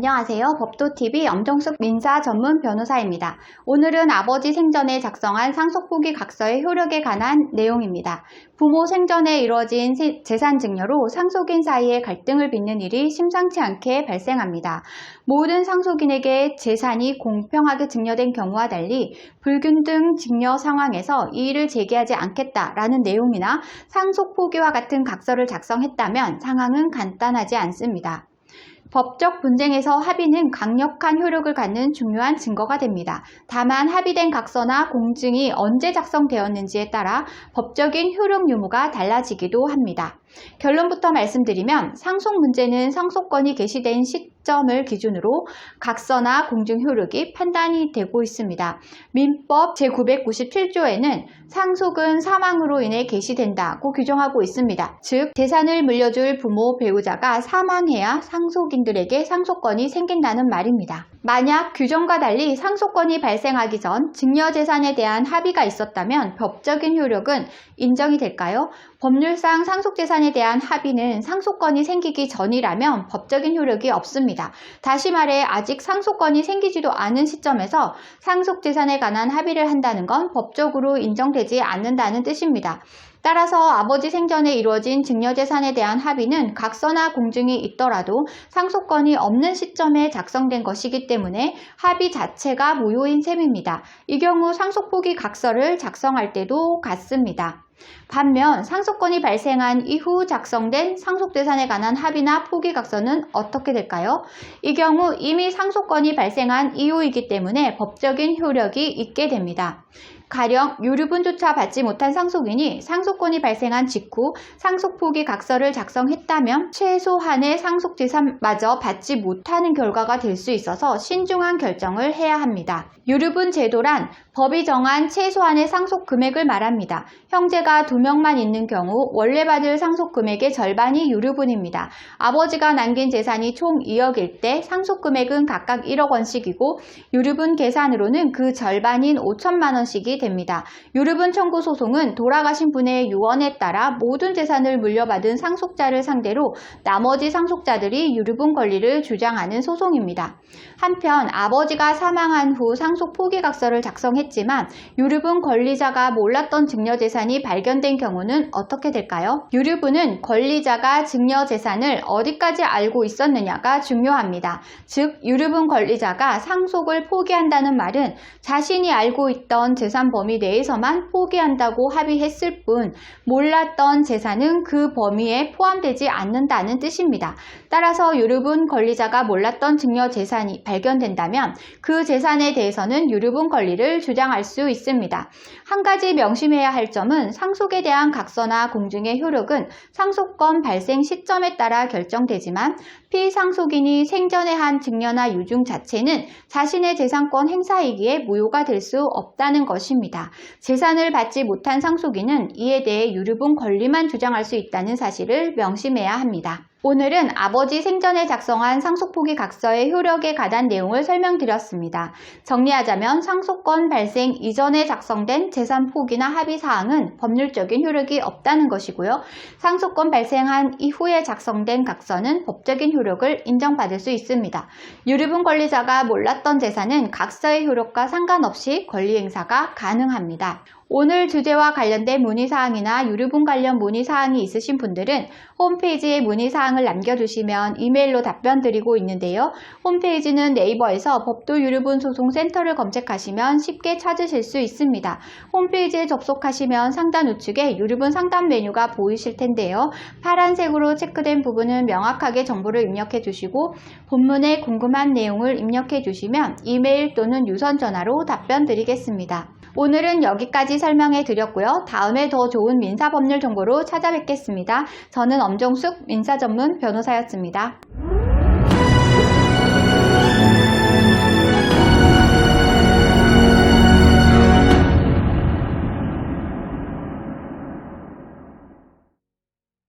안녕하세요. 법도TV 엄정숙 민사 전문 변호사입니다. 오늘은 아버지 생전에 작성한 상속포기 각서의 효력에 관한 내용입니다. 부모 생전에 이루어진 재산 증여로 상속인 사이에 갈등을 빚는 일이 심상치 않게 발생합니다. 모든 상속인에게 재산이 공평하게 증여된 경우와 달리 불균등 증여 상황에서 이의를 제기하지 않겠다라는 내용이나 상속포기와 같은 각서를 작성했다면 상황은 간단하지 않습니다. 법적 분쟁에서 합의는 강력한 효력을 갖는 중요한 증거가 됩니다. 다만 합의된 각서나 공증이 언제 작성되었는지에 따라 법적인 효력 유무가 달라지기도 합니다. 결론부터 말씀드리면 상속 문제는 상속권이 개시된 시점을 기준으로 각서나 공증 효력이 판단이 되고 있습니다. 민법 제997조에는 상속은 사망으로 인해 개시된다고 규정하고 있습니다. 즉 재산을 물려줄 부모, 배우자가 사망해야 상속인들에게 상속권이 생긴다는 말입니다. 만약 규정과 달리 상속권이 발생하기 전 증여재산에 대한 합의가 있었다면 법적인 효력은 인정이 될까요? 법률상 상속재산에 대한 합의는 상속권이 생기기 전이라면 법적인 효력이 없습니다. 다시 말해 아직 상속권이 생기지도 않은 시점에서 상속재산에 관한 합의를 한다는 건 법적으로 인정되지 않는다는 뜻입니다. 따라서 아버지 생전에 이루어진 증여재산에 대한 합의는 각서나 공증이 있더라도 상속권이 없는 시점에 작성된 것이기 때문에 합의 자체가 무효인 셈입니다. 이 경우 상속포기 각서를 작성할 때도 같습니다. 반면 상속권이 발생한 이후 작성된 상속재산에 관한 합의나 포기각서는 어떻게 될까요? 이 경우 이미 상속권이 발생한 이후이기 때문에 법적인 효력이 있게 됩니다. 가령 유류분조차 받지 못한 상속인이 상속권이 발생한 직후 상속포기 각서를 작성했다면 최소한의 상속재산마저 받지 못하는 결과가 될 수 있어서 신중한 결정을 해야 합니다. 유류분 제도란 법이 정한 최소한의 상속금액을 말합니다. 형제가 2명만 있는 경우 원래 받을 상속금액의 절반이 유류분입니다. 아버지가 남긴 재산이 총 2억일 때 상속금액은 각각 1억 원씩이고 유류분 계산으로는 그 절반인 5천만 원씩이 됩니다. 유류분 청구 소송은 돌아가신 분의 유언에 따라 모든 재산을 물려받은 상속자를 상대로 나머지 상속자들이 유류분 권리를 주장하는 소송입니다. 한편 아버지가 사망한 후 상속 포기각서를 작성했지만 유류분 권리자가 몰랐던 증여재산이 발견된 경우는 어떻게 될까요? 유류분은 권리자가 증여재산을 어디까지 알고 있었느냐가 중요합니다. 즉 유류분 권리자가 상속을 포기한다는 말은 자신이 알고 있던 재산 범위 내에서만 포기한다고 합의했을 뿐 몰랐던 재산은 그 범위에 포함되지 않는다는 뜻입니다. 따라서 유류분 권리자가 몰랐던 증여재산이 발견된다면 그 재산에 대해서는 유류분 권리를 주장할 수 있습니다. 한 가지 명심해야 할 점은 상속에 대한 각서나 공증의 효력은 상속권 발생 시점에 따라 결정되지만 피상속인이 생전에 한 증여나 유증 자체는 자신의 재산권 행사이기에 무효가 될 수 없다는 것입니다. 재산을 받지 못한 상속인은 이에 대해 유류분 권리만 주장할 수 있다는 사실을 명심해야 합니다. 오늘은 아버지 생전에 작성한 상속포기 각서의 효력에 관한 내용을 설명드렸습니다. 정리하자면 상속권 발생 이전에 작성된 재산 포기나 합의 사항은 법률적인 효력이 없다는 것이고요. 상속권 발생한 이후에 작성된 각서는 법적인 효력을 인정받을 수 있습니다. 유류분 권리자가 몰랐던 재산은 각서의 효력과 상관없이 권리 행사가 가능합니다. 오늘 주제와 관련된 문의사항이나 유류분 관련 문의사항이 있으신 분들은 홈페이지에 문의사항을 남겨주시면 이메일로 답변 드리고 있는데요. 홈페이지는 네이버에서 법도 유류분 소송센터를 검색하시면 쉽게 찾으실 수 있습니다. 홈페이지에 접속하시면 상단 우측에 유류분 상담 메뉴가 보이실 텐데요. 파란색으로 체크된 부분은 명확하게 정보를 입력해 주시고 본문에 궁금한 내용을 입력해 주시면 이메일 또는 유선 전화로 답변 드리겠습니다. 오늘은 여기까지 설명해 드렸고요. 다음에 더 좋은 민사법률 정보로 찾아뵙겠습니다. 저는 엄정숙 민사전문 변호사였습니다.